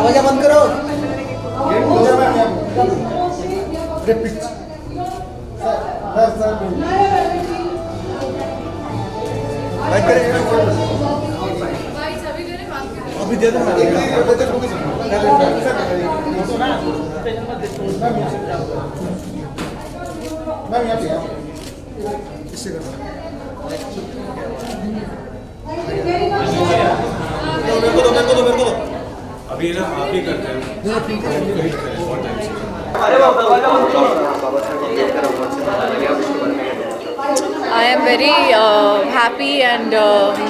दरवाजा बंद करो। अभी दे दो मैम यहाँ पे इससे करो। मेरे को दो अभी ना आप ही करते हैं। I am very happy and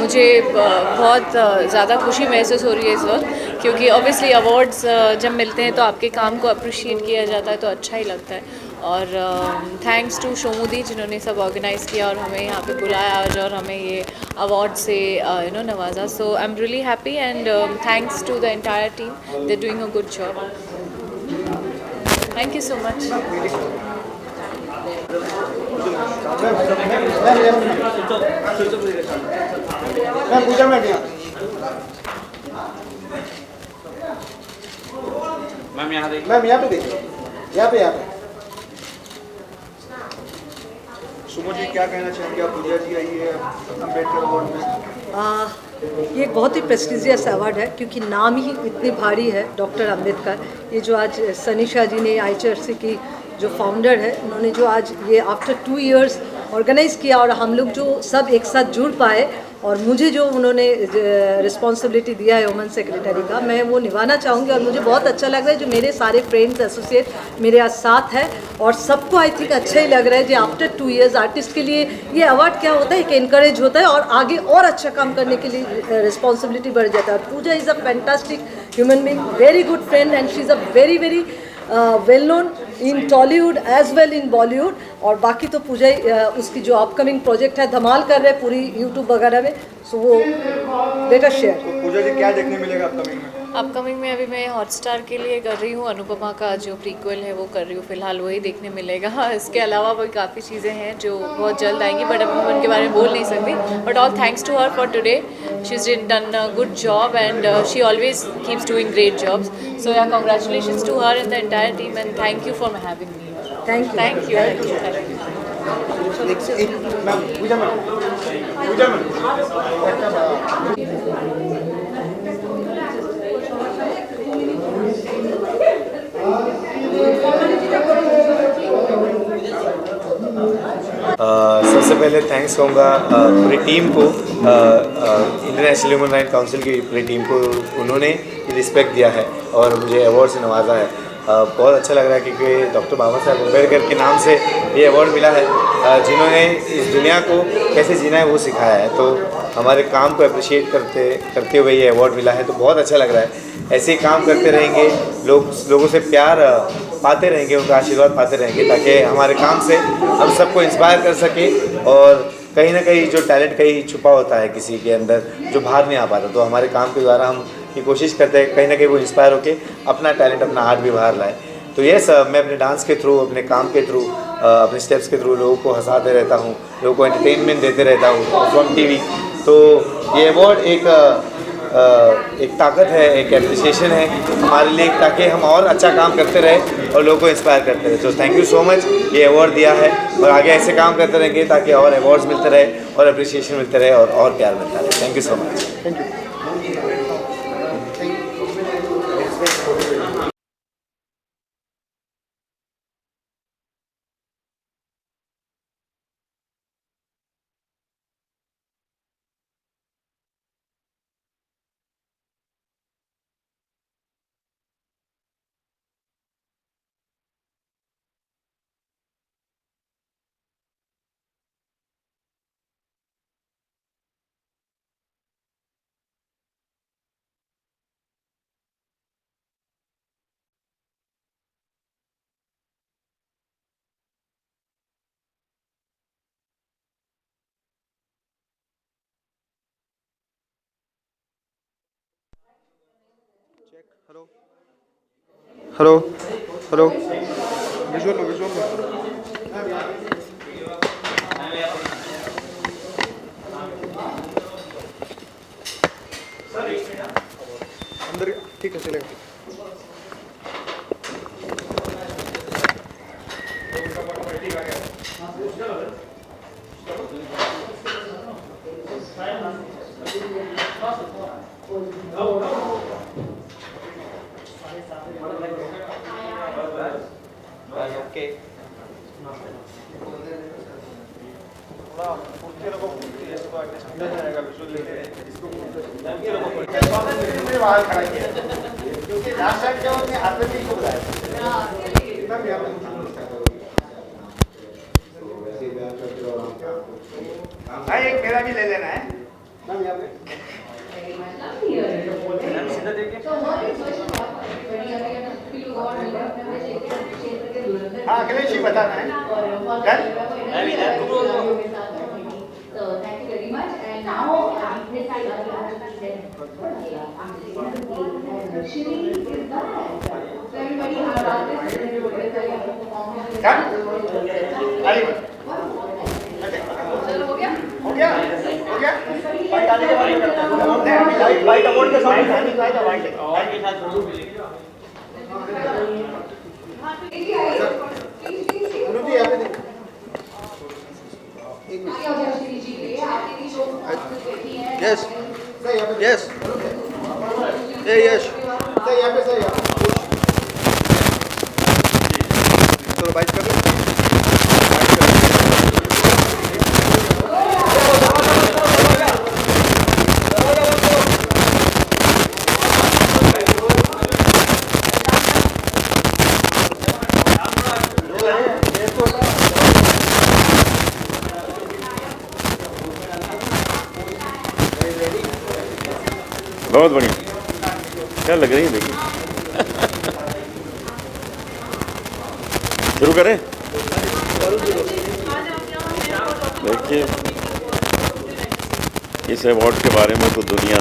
मुझे बहुत ज़्यादा खुशी महसूस हो रही है इस वक्त, क्योंकि ऑब्वियसली अवार्ड्स जब मिलते हैं तो आपके काम को अप्रिशिएट किया जाता है तो अच्छा ही लगता है। और थैंक्स टू शोमुदी जिन्होंने सब ऑर्गेनाइज़ किया और हमें यहाँ पे बुलाया आज और हमें ये अवार्ड से नवाजा। So I am really happy and thanks to the entire team, they doing a good job. Thank you so much. Pooja ma'am यहाँ देखिए। मैम यहाँ पे देखिए, यहाँ पे सुमन जी क्या कहना चाहेंगे आप? पूजा जी आई है अम्बेडकर अवार्ड में। ये बहुत ही प्रेस्टिजियस अवार्ड है क्योंकि नाम ही इतनी भारी है, डॉक्टर अम्बेडकर। ये जो आज सनीशा जी ने IHRC की जो फाउंडर है, उन्होंने जो आज ये आफ्टर 2 इयर्स ऑर्गेनाइज़ किया और हम लोग जो सब एक साथ जुड़ पाए और मुझे जो उन्होंने रिस्पॉन्सिबिलिटी दिया है वुमेन सेक्रेटरी का, मैं वो निभाना चाहूँगी। और मुझे बहुत अच्छा लग रहा है जो मेरे सारे फ्रेंड्स एसोसिएट मेरे आज साथ है और सबको आई थिंक अच्छा ही लग रहा है जो आफ्टर 2 इयर्स आर्टिस्ट के लिए ये अवार्ड क्या होता है, एक इनकरेज होता है और आगे और अच्छा काम करने के लिए रिस्पॉन्सिबिलिटी बढ़ जाता है। Pooja is a fantastic human being, very good friend and she is a very very well known in Tollywood as well in Bollywood. और बाकी तो पूजा उसकी जो अपकमिंग प्रोजेक्ट है धमाल कर रहे हैं पूरी यूट्यूब वगैरह में, सो वो बेटर शेयर। तो पूजा जी क्या देखने मिलेगा अपकमिंग में? अपकमिंग में अभी मैं हॉटस्टार के लिए कर रही हूँ, अनुपमा का जो प्रीक्वल है वो कर रही हूँ, फिलहाल वही देखने मिलेगा। इसके अलावा भी काफ़ी चीज़ें हैं जो बहुत जल्द आएंगी, बट अभी मैं उनके बारे में बोल नहीं सकती। But all thanks to her for today, she is done a good job and she always keeps doing great jobs. So yeah congratulations to her and the entire team and thank you for having me. Thank you. Ma'am Pooja ma'am सबसे पहले thanks कहूँगा पूरी team को, international human right council की पूरी team को। उन्होंने respect दिया है और मुझे अवार्ड से नवाजा है। बहुत अच्छा लग रहा है क्योंकि डॉक्टर बाबा साहब अम्बेडकर के नाम से ये अवार्ड मिला है, जिन्होंने इस दुनिया को कैसे जीना है वो सिखाया है। तो हमारे काम को अप्रिशिएट करते हुए ये अवार्ड मिला है, तो बहुत अच्छा लग रहा है। ऐसे ही काम करते रहेंगे, लोगों से प्यार पाते रहेंगे, उनका आशीर्वाद पाते रहेंगे, ताकि हमारे काम से हम सबको इंस्पायर कर सके। और कहीं ना कहीं जो टैलेंट कहीं छुपा होता है किसी के अंदर जो बाहर नहीं आ पाता, तो हमारे काम के द्वारा हम ये कोशिश करते हैं कहीं ना कहीं वो इंस्पायर होकर अपना टैलेंट, अपना आर्ट भी बाहर लाए। तो ये सब मैं अपने डांस के थ्रू, अपने काम के थ्रू, अपने स्टेप्स के थ्रू लोगों को हंसाते रहता हूँ, लोगों को एंटरटेनमेंट देते रहता हूँ फ्रॉम टीवी। तो ये अवार्ड एक ताकत है, एक एप्रिसिएशन है हमारे लिए, ताकि हम और अच्छा काम करते रहे और लोगों को इंस्पायर करते रहे। तो थैंक यू सो मच, ये अवार्ड दिया है और आगे ऐसे काम करते रहेंगे ताकि और अवार्ड्स मिलते रहे और अप्रिसिएशन मिलते रहे और प्यार मिलता रहे। Thank you so much. Thank you. Hello hello hello, visual में अंदर, ठीक है चलेगा। ओके थोड़ा कुर्ते लोगों को इसको समझा जाएगा विजुअल लेके इसको ये लोगों को मेरे बाहर खड़ा किया क्योंकि लास्ट टाइम क्या उसने हाथ में नहीं बुलाया तब यहां पे भाई एक मेरा भी ले लेना है मैम यहां पे सीधा देखिए हाँ अखिलेश जी बताना है done So thank you very much. And now this I love Shri is back. So everybody our artists and everybody done I हो गया? हो गया फाइट आने के बाद में करते हैं फाइट अवार्ड के साथ फाइट और के साथ जरूर मिलेगी अनुजी यहां पे देखो एक मिनट यस यस ए यस सही यहां पे सही चलो बाइट कर लो बहुत बढ़िया, क्या लग रही है देखिए। शुरू करें। देखिए इस अवार्ड के बारे में तो दुनिया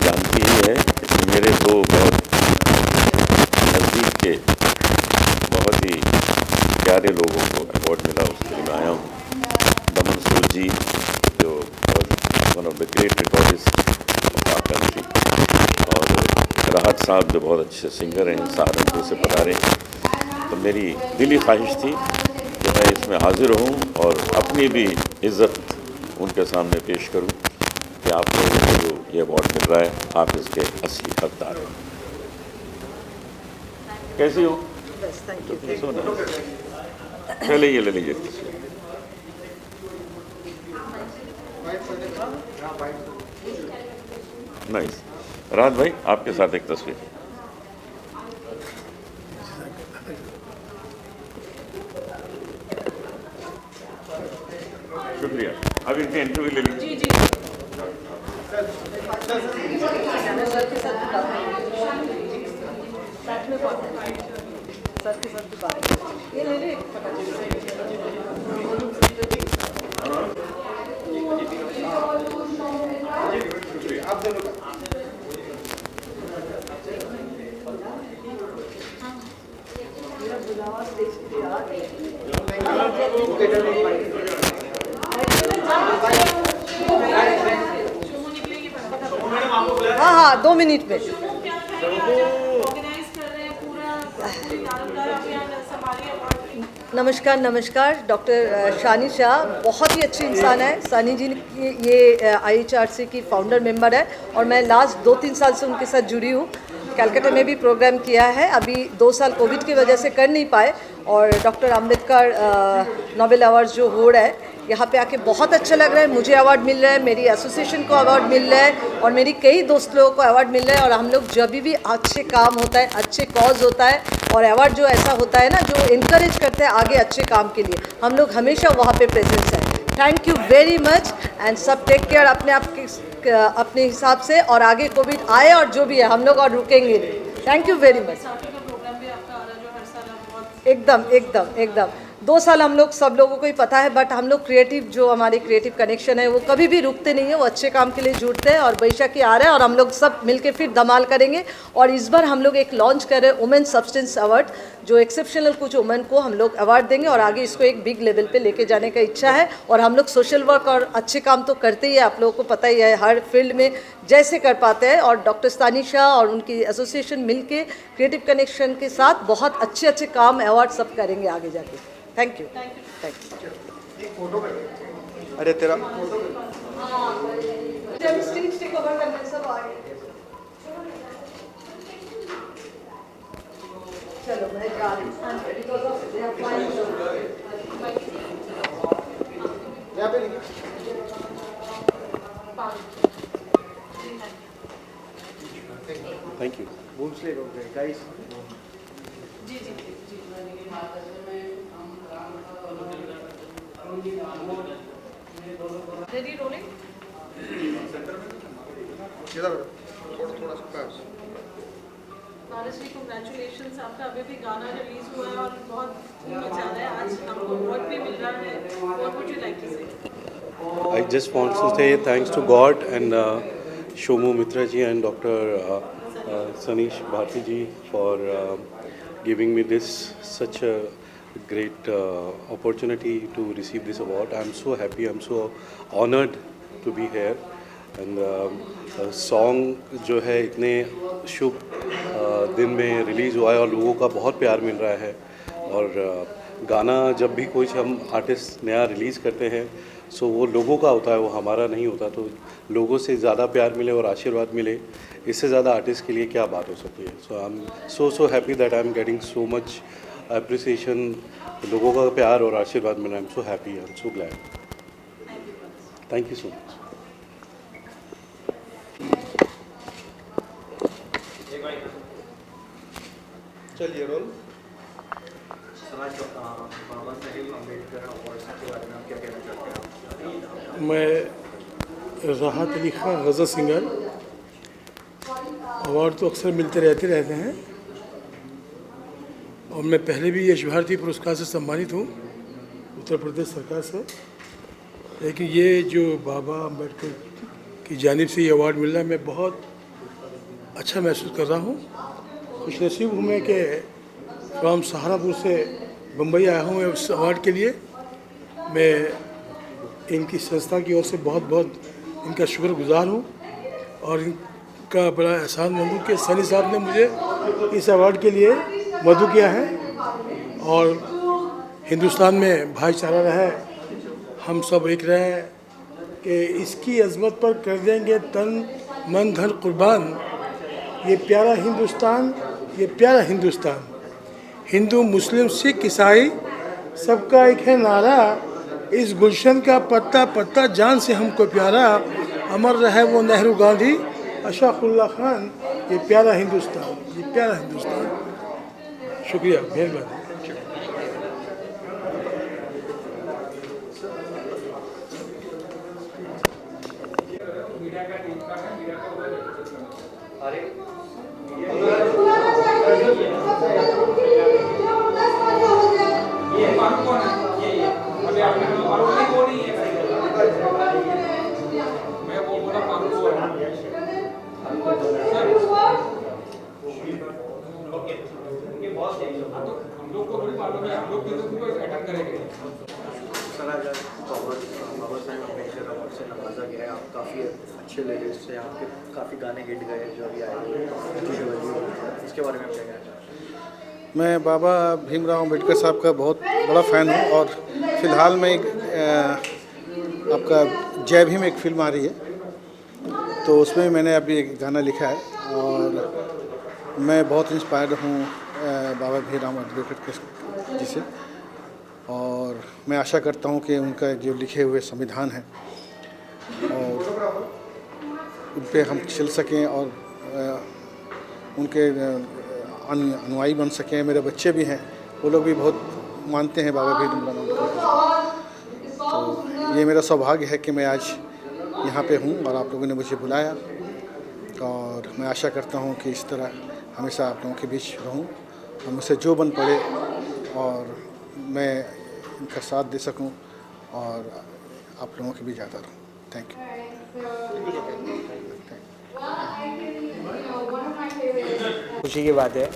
जानती ही है। इसमें मेरे दो बहुत नज़दीक के बहुत ही प्यारे लोगों को अवार्ड मिला, उसके लिए मैं आया हूँ। दमन सूद जी जो one of the great recordist country, और राहत साहब जो बहुत अच्छे सिंगर हैं, सहारनपुर से पधारे। तो मेरी दिली ख्वाहिश थी कि मैं इसमें हाजिर हूँ और अपनी भी इज़्ज़त उनके सामने पेश करूँ कि आप लोगों को जो ये अवार्ड मिल रहा है, आप इसके असली हकदार हैं। कैसी हो? चले ये ले लीजिए। नाइस। राहत भाई आपके साथ एक तस्वीर। शुक्रिया। अब इनकी इंटरव्यू ले लीजिए। जी आप दोनों हाँ हाँ 2 मिनट में। नमस्कार नमस्कार। डॉक्टर शानी शाह बहुत ही अच्छी इंसान है। सानी जी की ये IHRC की फाउंडर मेंबर है और मैं लास्ट 2-3 साल से उनके साथ जुड़ी हूँ। कलकत्ता में भी प्रोग्राम किया है, अभी 2 साल कोविड की वजह से कर नहीं पाए। और डॉक्टर अम्बेडकर नोबेल अवार्ड जो हो रहा है, यहाँ पे आके बहुत अच्छा लग रहा है। मुझे अवार्ड मिल रहा है, मेरी एसोसिएशन को अवार्ड मिल रहा है और मेरी कई दोस्त लोगों को अवार्ड मिल रहा है। और हम लोग जब भी अच्छे काम होता है, अच्छे कॉज होता है और अवार्ड जो ऐसा होता है ना, जो इनकरेज करते हैं आगे अच्छे काम के लिए, हम लोग हमेशा वहाँ पे प्रेजेंस है। Thank you very much and सब टेक केयर अपने आप के अपने हिसाब से। और आगे कोविड आए और जो भी है हम लोग और रुकेंगे नहीं। Thank you very much. एकदम एकदम एकदम 2 साल हम लोग सब लोगों को ही पता है, बट हम लोग क्रिएटिव जो हमारे क्रिएटिव कनेक्शन है वो कभी भी रुकते नहीं है, वो अच्छे काम के लिए जुड़ते हैं। और बैशाखी आ रहा है और हम लोग सब मिलके फिर धमाल करेंगे। और इस बार हम लोग एक लॉन्च कर रहे हैं वुमेन सब्सटेंस अवार्ड, जो एक्सेप्शनल कुछ वुमेन को हम लोग अवार्ड देंगे और आगे इसको एक बिग लेवल पे लेके जाने का इच्छा है। और हम लोग सोशल वर्क और अच्छे काम तो करते ही है, आप लोगों को पता ही है, हर फील्ड में जैसे कर पाते हैं। और डॉक्टर सानी शाह और उनकी एसोसिएशन मिलके क्रिएटिव कनेक्शन के साथ बहुत अच्छे अच्छे काम अवार्ड सब करेंगे आगे जाके। Thank you. Thank you. अरे तेरा स्टेज टेक ओवर करने सब आ गए। चलो मैं जा रही हूँ। यहाँ पे लिखिए। Thank you. बूम स्लेव हो गए गाइस। Ready rolling? इधर थोड़ा सा पास। Honestly, congratulations, आपका अभी भी गाना रिलीज हुआ है और बहुत धूम मचा रहा है। आज आपको अवार्ड भी मिल रहा है। What would you like to say? I just want to say thanks to God and Shomu Mitra ji and Dr. Sanish Bharti ji for giving me this such a great opportunity to receive this award. I'm so happy, I'm so honored to be here. And song जो है इतने शुभ दिन में release हुआ है और लोगों का बहुत प्यार मिल रहा है। और गाना जब भी कोई हम आर्टिस्ट नया रिलीज़ करते हैं सो वो लोगों का होता है, वो हमारा नहीं होता। तो लोगों से ज़्यादा प्यार मिले और आशीर्वाद मिले, इससे ज़्यादा आर्टिस्ट के लिए क्या बात हो सकती है। So I am so happy that I am getting so much appreciation, लोगों का प्यार और आशीर्वाद मिला। I am so happy, I am so glad. Thank you so much. चलिए रोल। बाबा साहेब अम्बेडकर अवार्ड के बारे में आप क्या कहना चाहते हैं? मैं राहत अली खान गज़ल सिंगर। अवार्ड तो अक्सर मिलते रहते हैं और मैं पहले भी यश भारती पुरस्कार से सम्मानित हूँ उत्तर प्रदेश सरकार से। लेकिन ये जो बाबा अम्बेडकर की जानिब से ये अवार्ड मिल रहा है, मैं बहुत अच्छा महसूस कर रहा हूँ। खुशनसीब हूँ मैं कि फ्रॉम सहारनपुर से बम्बई आया हूँ उस अवार्ड के लिए। मैं इनकी संस्था की ओर से बहुत बहुत इनका शुक्रगुजार हूँ और इनका बड़ा एहसानमंद हूँ कि सनी साहब ने मुझे इस अवार्ड के लिए मदऊ किया है। और हिंदुस्तान में भाईचारा रहे, हम सब एक रहे कि इसकी अजमत पर कर देंगे तन मन धन कुर्बान। ये प्यारा हिंदुस्तान, ये प्यारा हिंदुस्तान। हिंदू मुस्लिम सिख ईसाई सबका एक है नारा, इस गुलशन का पत्ता पत्ता जान से हमको प्यारा। अमर रहे वो नेहरू गांधी अशफाकुल्ला खान। ये प्यारा हिंदुस्तान, ये प्यारा हिंदुस्तान। शुक्रिया, मेहरबानी। बाबा साहेब अम्बेडकर अवार्ड से नवाजा गया है। आप काफ़ी अच्छे लिरिक्स से आपके काफ़ी गाने हिट गए जो अभी आए हुए हैं, इसके बारे में आप क्या कहना चाहते हैं? मैं बाबा भीमराव अम्बेडकर साहब का बहुत बड़ा फ़ैन हूँ और फ़िलहाल में एक आपका जय भीम एक फ़िल्म आ रही है, तो उसमें मैंने अभी एक गाना लिखा है और मैं बहुत इंस्पायर्ड हूँ बाबा भीमराव अम्बेडकर जी से। और मैं आशा करता हूँ कि उनका जो लिखे हुए संविधान है और उन पर हम चल सकें और उनके अनुयायी बन सकें। मेरे बच्चे भी हैं, वो लोग भी बहुत मानते हैं बाबा भीमराव अम्बेडकर। तो ये मेरा सौभाग्य है कि मैं आज यहाँ पे हूँ और आप लोगों ने मुझे बुलाया और मैं आशा करता हूँ कि इस तरह हमेशा आप लोगों के बीच रहूँ और मुझसे जो बन पड़े और मैं इनका साथ दे सकूं और आप लोगों के भी ज़्यादा रहूँ। Thank you. खुशी की बात है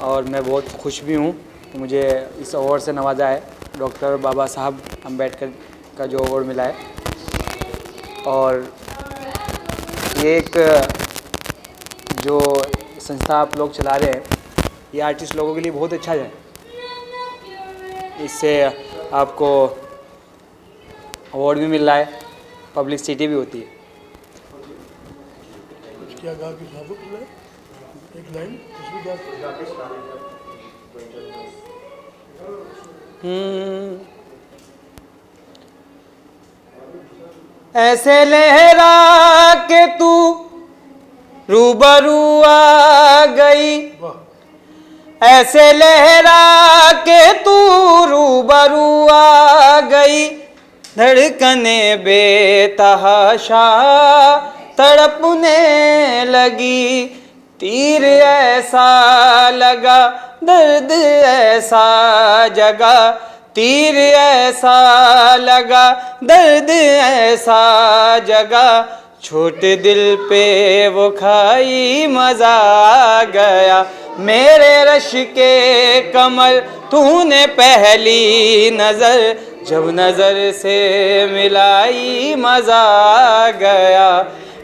और मैं बहुत खुश भी हूँ कि मुझे इस अवार्ड से नवाजा है। डॉक्टर बाबा साहब अम्बेडकर का जो अवार्ड मिला है और ये एक जो संस्था आप लोग चला रहे हैं ये आर्टिस्ट लोगों के लिए बहुत अच्छा है। इससे आपको अवार्ड भी मिल रहा है, पब्लिसिटी भी होती है क्या गा के सुना दो एक लाइन उसमें क्या ऐसे लहरा के तू रूबरू आ गई, ऐसे लहरा के तू रूबरू आ गई, धड़कने बेतहाशा तड़पने लगी, तीर ऐसा लगा दर्द ऐसा जगा, तीर ऐसा लगा दर्द ऐसा जगा, छोटे दिल पे वो खाई मजा आ गया, मेरे रश के कमल तूने पहली नजर जब नजर से मिलाई मजा आ गया,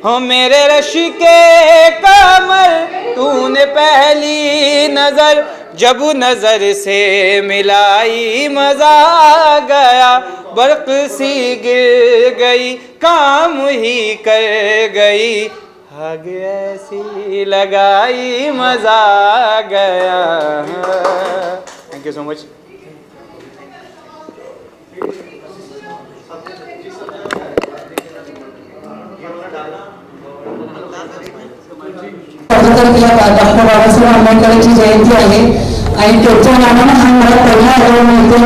हो मेरे रश के कमल तूने पहली नजर जब नजर से मिलाई मजा आ गया, बर्क सी गिर गई काम ही कर गई, आग ऐसी लगाई मजा आ गया। Thank you so much. Doctor Babasaheb आंबेडकरांची जयंती आहे आणि त्याच्या नावानं हा मला पहिला अनुभव मिळतो।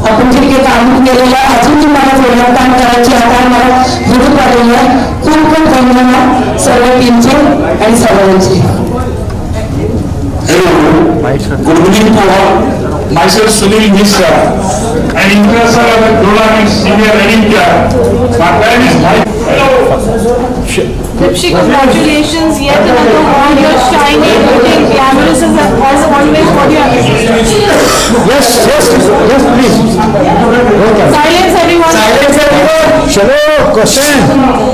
आपण जे काही काम केलेलं अजूनही मला जोरात काम करायची आता मला हुरूप आलेली आहे। खूप खूप धन्यवाद सर्व टीमचे आणि सर्वांचे। Good evening to all. Myself Sunil Mishra, an international level tournament senior Olympian. My plan is Hello. Dipshi, congratulations! Yet another award. You're shining, looking glamorous as always. What do you have to say? Yes, please. Silence, everyone. Silence, everyone. Chalo, question.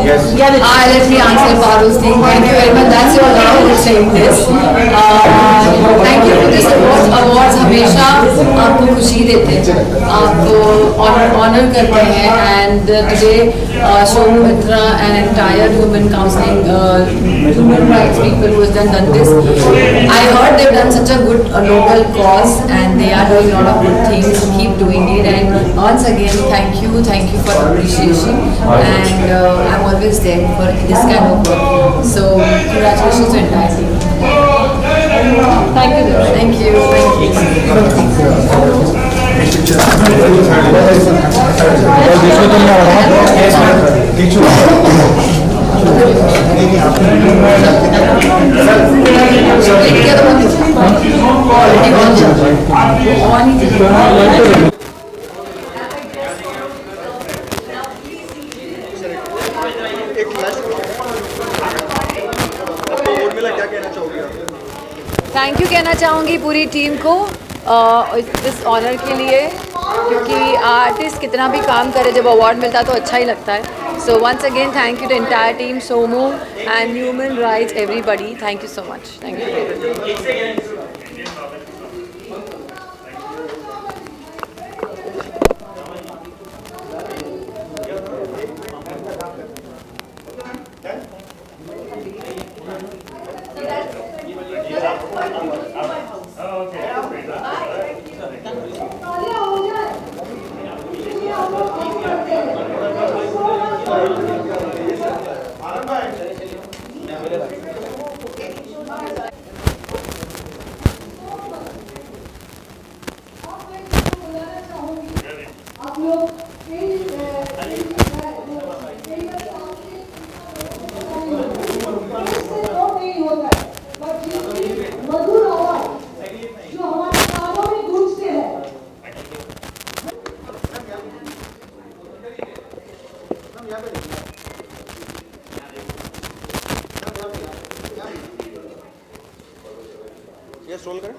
Yes. Let me answer Paru's thing. Thank you very much. That's your love for saying this. Thank you for this award. Awards हमेशा आपको खुशी देते हैं, आपको honour करते हैं, and today Shomu Mitra and entire human counseling, human rights people who has done this. I heard they've done such a good noble cause and they are doing a lot of good things. Keep doing it, and once again thank you for the appreciation, and I'm always there for this kind of work. So congratulations to entire team. Thank you. Thank you. Thank you कहना चाहूँगी पूरी team को इस honour के लिए, क्योंकि artist कितना भी काम करे जब अवार्ड मिलता है तो अच्छा ही लगता है। So once again thank you to entire team, Somu and human rights everybody, thank you so much. Thank you. ये स्क्रॉल करें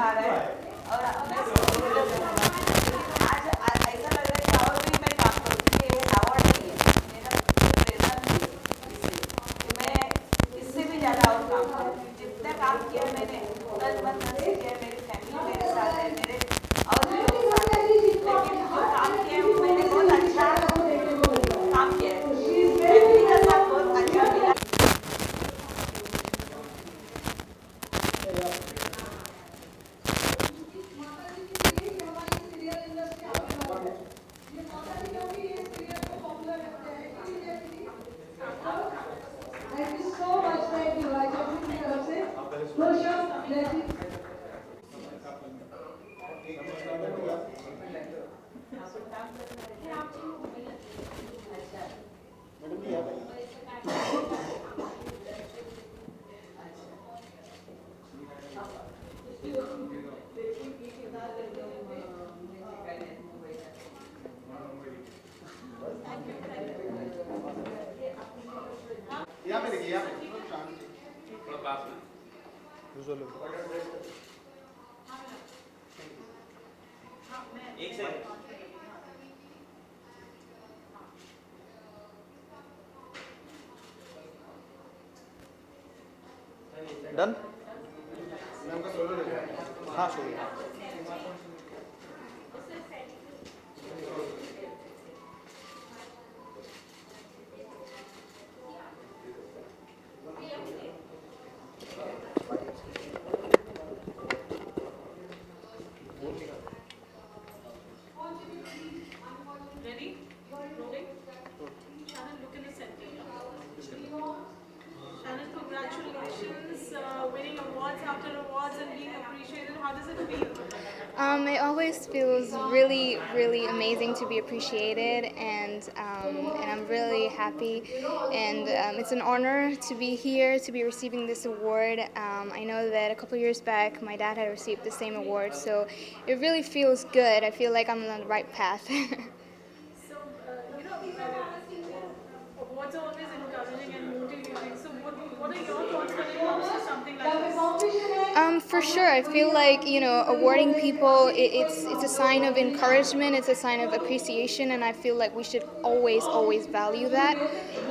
आ रहा है और मैं आज ऐसा लग रहा है कि और भी मैं काम करूँ, क्योंकि ये अवार्ड नहीं है, मेरा प्रेरणा थी कि मैं इससे भी ज़्यादा और काम करूँ। जितना काम किया मैंने तन मन धन से किया, मेरी फैमिली मेरे साथ है, मेरे और भी लोग साथ हैं, लेकिन जो काम किया मैंने बहुत अच्छा काम किया है, फैमिली का साथ बहुत अच्छा मिला। डन? हाँ शुरू। Ready? Rolling? Shannon, look in the center. Shannon, congratulations, winning awards after awards and being appreciated. How does it feel? It always feels really, really amazing to be appreciated, and I'm really happy. And it's an honor to be here, to be receiving this award. I know that a couple years back, my dad had received the same award, so it really feels good. I feel like I'm on the right path. Awards are always encouraging and motivating. So what are your thoughts when it comes to something like this? For sure, I feel like, awarding people, it's a sign of encouragement, it's a sign of appreciation, and I feel like we should always value that.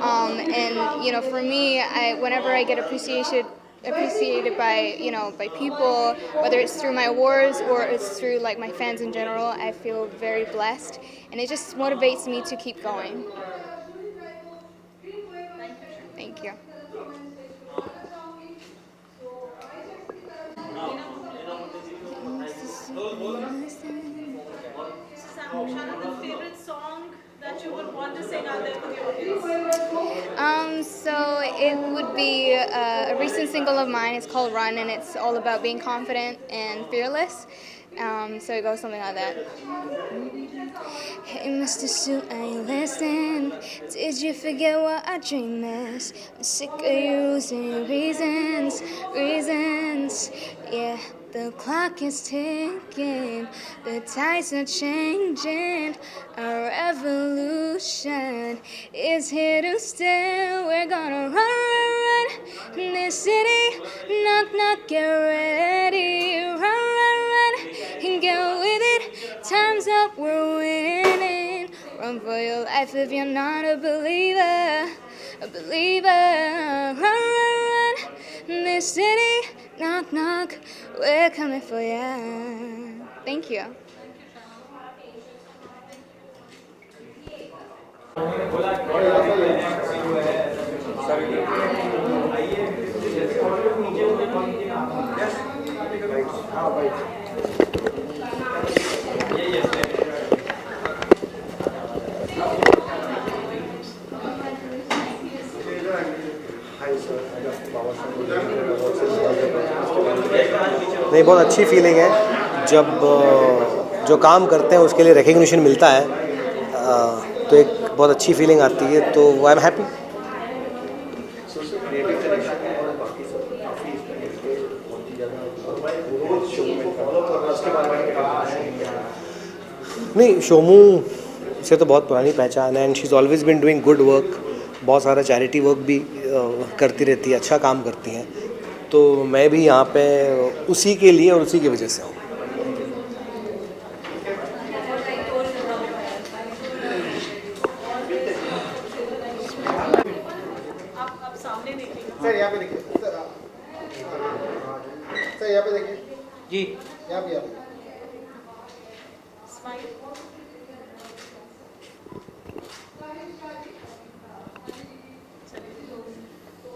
And for me, whenever I get appreciated by by people, whether it's through my awards or it's through like my fans in general, I feel very blessed, and it just motivates me to keep going. Thank you. Shannon, the favorite song that you would want to sing out there for the audience? So it would be a recent single of mine. It's called Run, and it's all about being confident and fearless. So it goes something like that. Hey, Mr. Suit, I ain't listening. Did you forget what our dream is? I'm sick of using reasons. Yeah, the clock is ticking. The tides are changing. Our revolution is here to stay. We're gonna run in this city. Knock, knock, get ready. Run, and get with it. Time's up, we're winning. Run for your life if you're not a believer. Run, in this city. Knock, knock, we're coming for ya. Thank you. नहीं, बहुत अच्छी feeling है जब जो काम करते हैं उसके लिए रिकग्निशन मिलता है, तो एक बहुत अच्छी फीलिंग आती है, तो आई एम हैप्पी। नहीं, शोमू से तो बहुत पुरानी पहचान है, and she is always been doing good work. बहुत सारा चैरिटी वर्क भी करती रहती है, अच्छा काम करती हैं, तो तो मैं भी यहाँ पे उसी के लिए और उसी की वजह से हूँ। सर यहाँ पे देखिए, सर यहाँ पे देखिए जी, यहाँ पे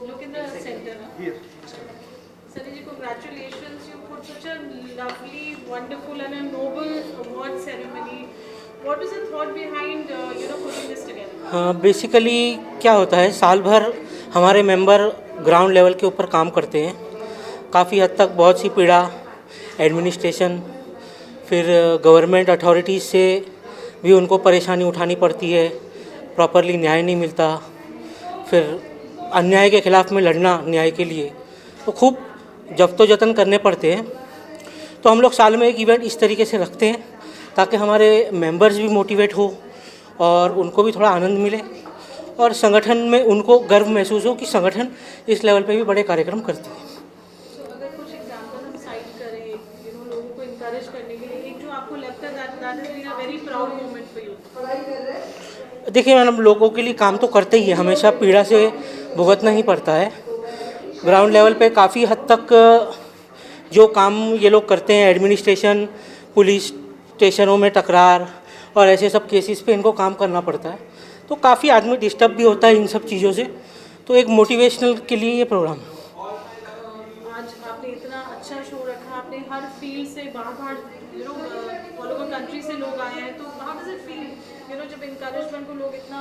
Look in the center. Here. Sariji, congratulations. You put such a lovely, wonderful and a noble award ceremony. What was the thought behind, putting this together? हाँ, बेसिकली क्या होता है, साल भर हमारे मेंबर ग्राउंड लेवल के ऊपर काम करते हैं। काफ़ी हद तक बहुत सी पीड़ा एडमिनिस्ट्रेशन, फिर गवर्नमेंट अथॉरिटीज़ से भी उनको परेशानी उठानी पड़ती है, प्रॉपरली न्याय नहीं मिलता, फिर अन्याय के ख़िलाफ़ में लड़ना न्याय के लिए, तो खूब जफ्तो-जतन करने पड़ते हैं। तो हम लोग साल में एक इवेंट इस तरीके से रखते हैं ताकि हमारे मेंबर्स भी मोटिवेट हो और उनको भी थोड़ा आनंद मिले और संगठन में उनको गर्व महसूस हो कि संगठन इस लेवल पे भी बड़े कार्यक्रम करती है। अगर कुछ एग्जाम्पल हम साइट करें, लोगों को इंकरेज करने के लिए, एक जो आपको लगता है that has been a very proud moment for you. देखिए मैडम, लोगों के लिए काम तो करते ही है, हमेशा पीड़ा से भुगतना ही पड़ता है। ग्राउंड लेवल पे काफ़ी हद तक जो काम ये लोग करते हैं, एडमिनिस्ट्रेशन, पुलिस स्टेशनों में टकरार और ऐसे सब केसेस पे इनको काम करना पड़ता है, तो काफ़ी आदमी डिस्टर्ब भी होता है इन सब चीज़ों से। तो एक मोटिवेशनल के लिए ये प्रोग्राम। आज आपने इतना अच्छा शो रखा, आपने हर फील्ड से बाहर ऑल ओवर कंट्री से लोग आए हैं, तो हाउ डज इट फील जब इनकरेजमेंट को लोग इतना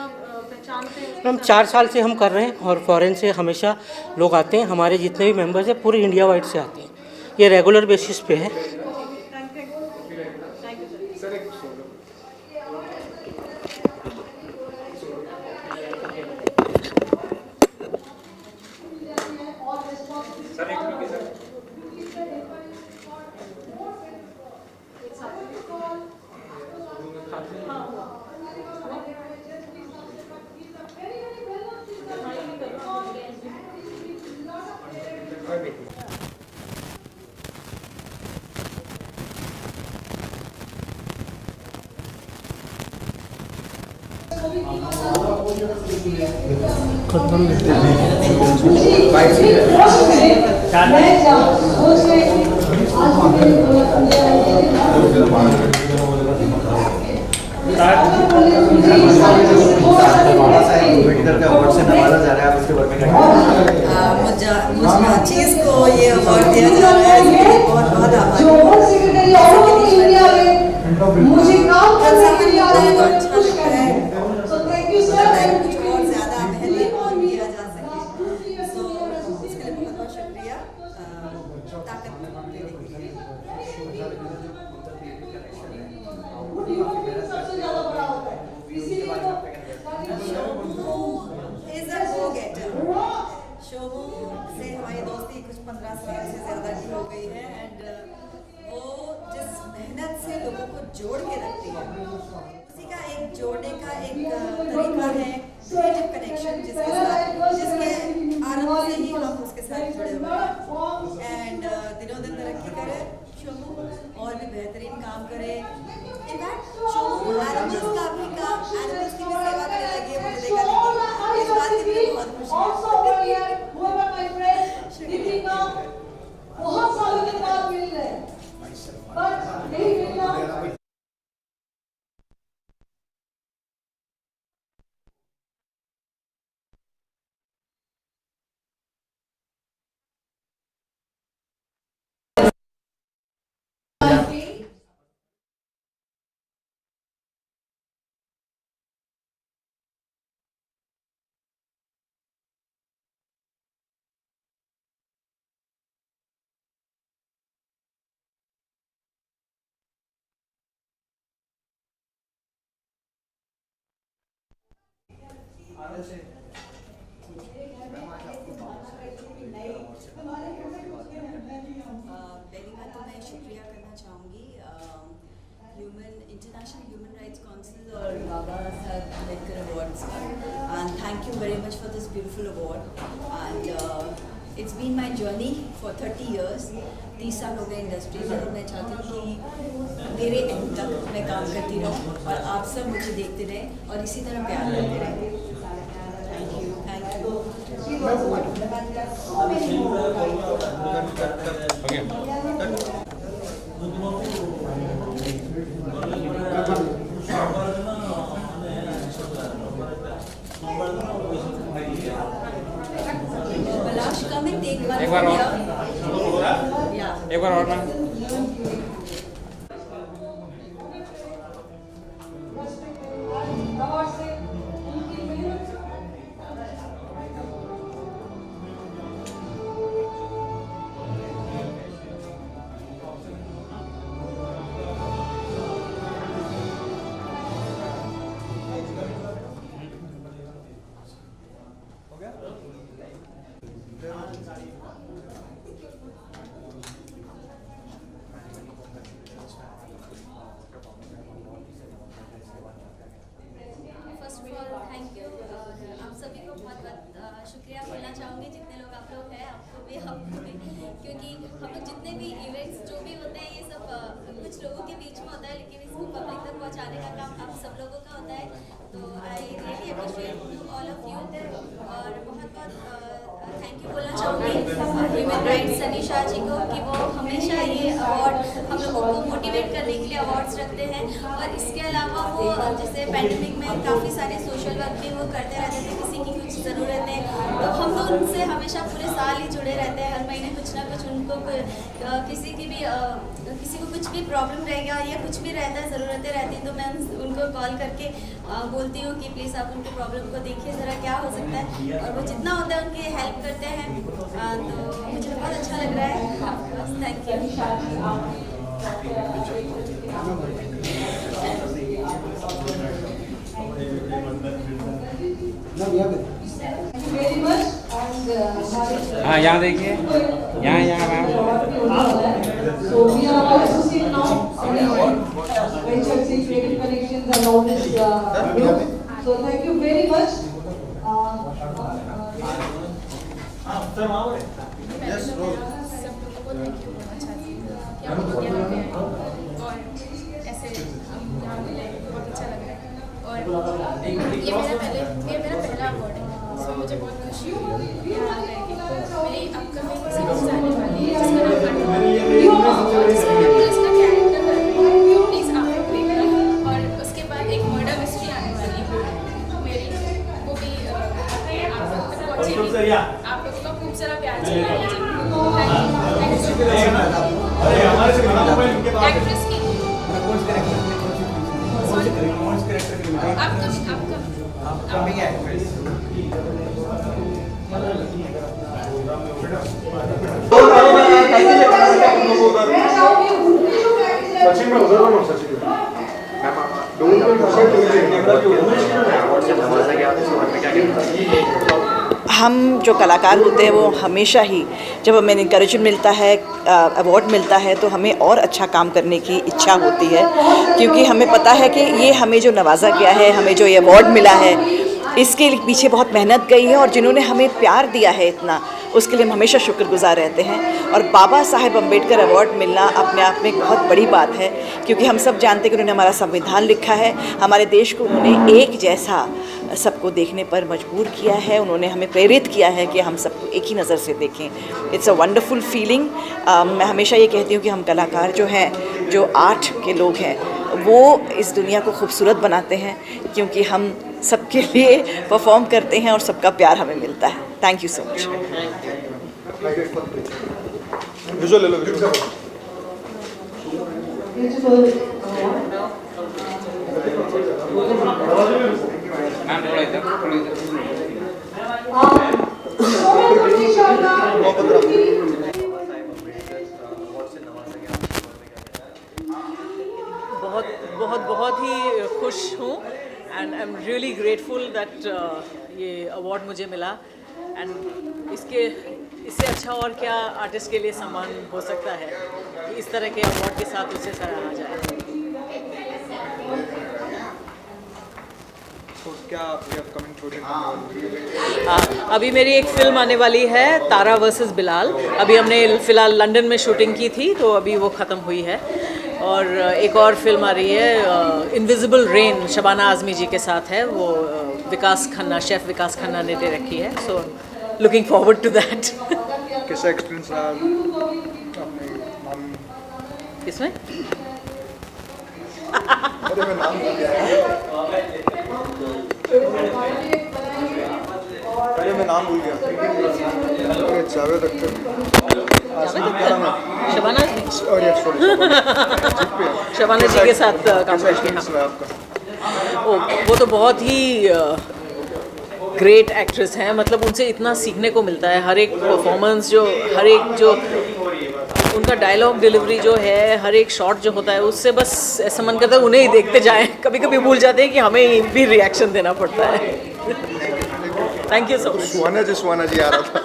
पहचानते हैं? हम 4 साल से हम कर रहे हैं और फॉरेन से हमेशा लोग आते हैं। हमारे जितने भी मेंबर्स हैं पूरे इंडिया वाइड से आते हैं, ये रेगुलर बेसिस पे है। चीज़ को ये अवार्ड दिया जा रहा है, इसके लिए बहुत बहुत आभारी हूँ। मुझे काम करने के लिए अच्छा लगता है, कुछ और ज़्यादा मेहनत और किया जा सके, तो इसके लिए बहुत बहुत शुक्रिया ताकत देने के लिए। शोभू से हमारी दोस्ती कुछ 15 साल से ज़्यादा की हो गई है एंड वो जिस मेहनत से लोगों को जोड़ के रखती है, उसी का एक जोड़ने का एक तरीका है क्रिएटिव कनेक्शन, जिसके आरंभ से ही हम उसके साथ जुड़े हुए हैं एंड दिनों दिन तरक्की करे शोभू और भी बेहतरीन काम करे। इनफैक्ट शोभू एनिमल्स का भी काम, एनिमल्स की भी सेवा करने लगी है, मुझे देखा नहीं, इस बात की मुझे बहुत खुशी है। बहुत सालों के बाद मिल रहे हैं, पर नहीं मिलना। पहली बात तो मैं शुक्रिया करना चाहूँगी इंटरनेशनल ह्यूमन राइट्स काउंसिल और बाबा साहब अम्बेडकर अवार्ड्स का, and thank you very much for this beautiful award. And it's been my journey for 30 years, 30 साल हो गए इंडस्ट्री में, और मैं चाहती हूँ कि मेरे एंड तक मैं काम करती रहूँ और आप सब मुझे देखते रहें और इसी तरह प्यार करते रहें। Thank you. एक बार और मैम। शुक्रिया बोलना चाहूँगी जितने लोग आप लोग हैं, आपको भी, हमको भी, क्योंकि हम लोग जितने भी इवेंट्स जो भी होते हैं ये सब कुछ लोगों के बीच में होता है, लेकिन इसको पब्लिक तक पहुँचाने का काम आप सब लोगों का होता है। तो I really appreciate to all of you और बहुत बहुत थैंक यू बोलना चाहूँगी ह्यूमन राइट्स सनीशा जी को कि वो हमेशा ये अवार्ड हम लोगों को मोटिवेट करने के लिए अवार्ड्स रखते हैं। और इसके अलावा वो जैसे पैंडमिक में काफ़ी सारे सोशल वर्क भी वो करते रहते थे, किसी की कुछ ज़रूरतें, तो हम लोग उनसे हमेशा पूरे साल ही जुड़े रहते हैं। हर महीने कुछ ना कुछ उनको किसी को कुछ भी प्रॉब्लम रहेगा या कुछ भी रहता है, ज़रूरतें रहती हैं, तो मैं उनको कॉल करके बोलती हूँ कि प्लीज़ आप उनके प्रॉब्लम को देखिए ज़रा क्या हो सकता है, और वो जितना होता है उनकी हेल्प करते हैं। तो मुझे बहुत अच्छा लग रहा है। Thank you. हाँ यहाँ देखिए, यहाँ ma'am. So we are all associated now. Venture Creative Connections and all this group. So thank you very much. Yes, Rose. और ये मेरा पहला अवार्ड है, इसमें मुझे बहुत खुशी हुई यहाँ आकर के। मेरी अपकमिंग सीरीज आने वाली है जिसका नाम जिसमें मैं पुलिस का कैरेक्टर कर रही हूँ, प्लीज़ आप लोग देखना। और उसके बाद एक मर्डर मिस्ट्री आने वाली है मेरी, वो भी आप लोगों तक पहुँचेगी। आप लोगों का खूब सारा प्यार चाहिए मुझे। Thank you so much. Actress की सचिन में उधर ना सचिन हम जो कलाकार होते हैं वो हमेशा ही जब हमें इनकरेजमेंट मिलता है, अवार्ड मिलता है, तो हमें और अच्छा काम करने की इच्छा होती है, क्योंकि हमें पता है कि ये हमें जो नवाजा गया है, हमें जो ये अवार्ड मिला है, इसके पीछे बहुत मेहनत गई है, और जिन्होंने हमें प्यार दिया है इतना, उसके लिए हम हमेशा शुक्रगुजार रहते हैं। और बाबा साहेब अम्बेडकर अवार्ड मिलना अपने आप में एक बहुत बड़ी बात है, क्योंकि हम सब जानते हैं कि उन्होंने हमारा संविधान लिखा है, हमारे देश को उन्होंने एक जैसा सबको देखने पर मजबूर किया है, उन्होंने हमें प्रेरित किया है कि हम सबको एक ही नज़र से देखें। It's a wonderful feeling. मैं हमेशा ये कहती हूँ कि हम कलाकार जो हैं, जो आर्ट के लोग हैं, वो इस दुनिया को खूबसूरत बनाते हैं, क्योंकि हम सबके लिए परफॉर्म करते हैं और सबका प्यार हमें मिलता है। Thank you so much. बहुत ही खुश हूँ and I am really grateful that ये अवार्ड मुझे मिला। एंड इससे अच्छा और क्या आर्टिस्ट के लिए सम्मान हो सकता है कि इस तरह के अवार्ड के साथ उसे सराहा जाए। क्या आपकी अपकमिंग प्रोजेक्ट? अभी मेरी एक फिल्म आने वाली है, तारा वर्सेस बिलाल। अभी हमने फ़िलहाल लंदन में शूटिंग की थी, तो अभी वो ख़त्म हुई है। और एक और फिल्म आ रही है, इनविजिबल रेन, शबाना आज़मी जी के साथ है। वो विकास खन्ना, शेफ़ विकास खन्ना ने दे रखी है। So looking forward to that. कैसा एक्सपीरियंस रहा अपने नाम किसमें? अरे मैं नाम भूल गया। अरे मैं नाम भूल गया। जावेद अख्तर, शबाना शबाना जी के साथ काम करती हैं। वो तो बहुत ही ग्रेट एक्ट्रेस हैं। मतलब उनसे इतना सीखने को मिलता है। हर एक परफॉर्मेंस जो उनका डायलॉग डिलीवरी जो है, हर एक शॉट जो होता है, उससे बस ऐसा मन करता है उन्हें ही देखते जाएं। कभी कभी भूल जाते हैं कि हमें भी रिएक्शन देना पड़ता है। Thank you so much. Suhana ji आ रहा था।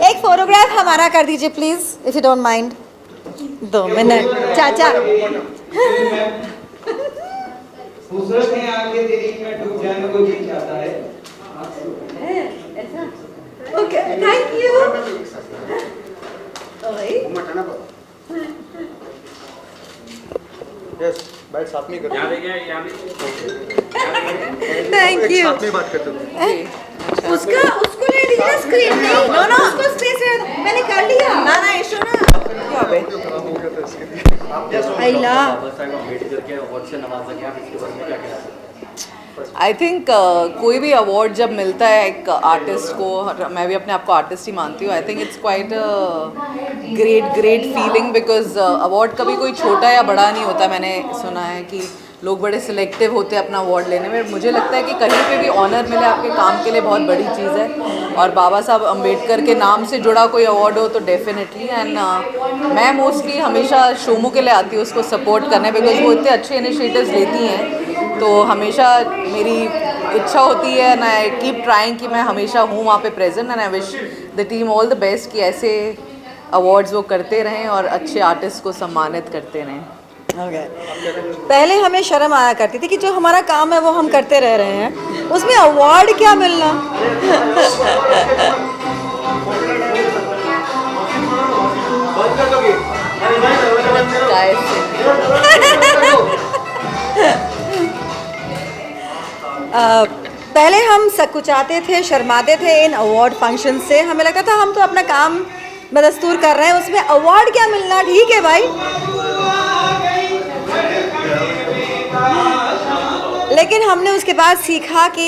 एक फोटोग्राफ हमारा कर दीजिए please, if you don't mind. 2 minute चाचा। Okay, thank you. यस, बैठ साथ में करते हैं। Thank you. साथ में बात करते हैं। उसको ले लीजिए स्क्रीन में। नो उसको स्पेस है, मैंने कर लिया। ना इशू ना क्या बे आइला। आई थिंक कोई भी अवार्ड जब मिलता है एक आर्टिस्ट को, मैं भी अपने आप को आर्टिस्ट ही मानती हूँ, I think it's quite great feeling, because award कभी कोई छोटा या बड़ा नहीं होता। मैंने सुना है कि लोग बड़े सिलेक्टिव होते हैं अपना अवार्ड लेने में। मुझे लगता है कि कहीं पे भी ऑनर मिले आपके काम के लिए बहुत बड़ी चीज़ है। और बाबा साहब अम्बेडकर के नाम से जुड़ा कोई अवार्ड हो तो डेफिनेटली। एंड मैं मोस्टली हमेशा शोमू के लिए आती हूँ उसको सपोर्ट करने, बिकॉज वो इतने अच्छे इनिशिएटिव्स लेती हैं। तो हमेशा मेरी इच्छा होती है एंड आई कीप ट्राइंग कि मैं हमेशा हूँ वहाँ पे present. And I wish the team all the best कि ऐसे अवार्ड्स वो करते रहें और अच्छे आर्टिस्ट को सम्मानित करते रहें। पहले हमें शर्म आया करती थी कि जो हमारा काम है वो हम करते रह रहे हैं, उसमें अवार्ड क्या मिलना। पहले हम सकुचाते थे, शर्माते थे इन अवार्ड फंक्शन से। हमें लगता था हम तो अपना काम बदस्तूर कर रहे हैं, उसमें अवार्ड क्या मिलना। ठीक है भाई, लेकिन हमने उसके बाद सीखा कि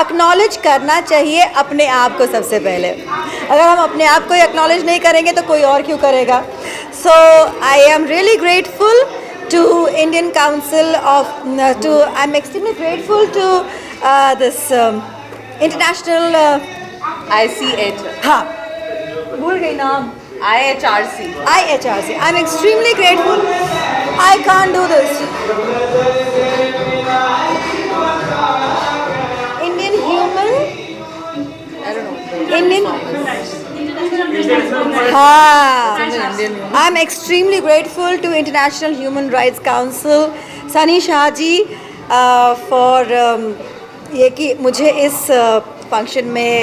एक्नॉलेज करना चाहिए अपने आप को सबसे पहले। अगर हम अपने आप को एक्नॉलेज नहीं करेंगे तो कोई और क्यों करेगा। So I am really grateful to Indian council of I am extremely grateful to this international ICH, हाँ भूल गई नाम, IHRC. I'm extremely grateful. I can't do this. Indian Human. I don't know. Indian. I'm extremely grateful to International Human Rights Council, Sunny Shah ji, for ये कि मुझे इस function में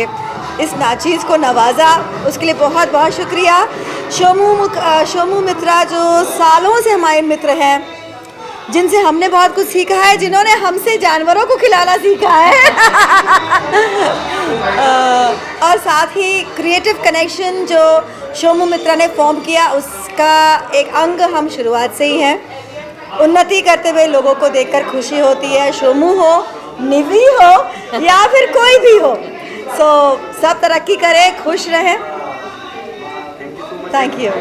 इस नाचीज़ को नवाजा, उसके लिए बहुत बहुत शुक्रिया। शोमू मित्रा जो सालों से हमारे मित्र हैं, जिनसे हमने बहुत कुछ सीखा है, जिन्होंने हमसे जानवरों को खिलाना सीखा है और साथ ही क्रिएटिव कनेक्शन जो शोमू मित्रा ने फॉर्म किया, उसका एक अंग हम शुरुआत से ही हैं। उन्नति करते हुए लोगों को देखकर खुशी होती है। शोमू हो निवी हो या फिर कोई भी हो, सो सब तरक्की करें, खुश रहें। Thank you.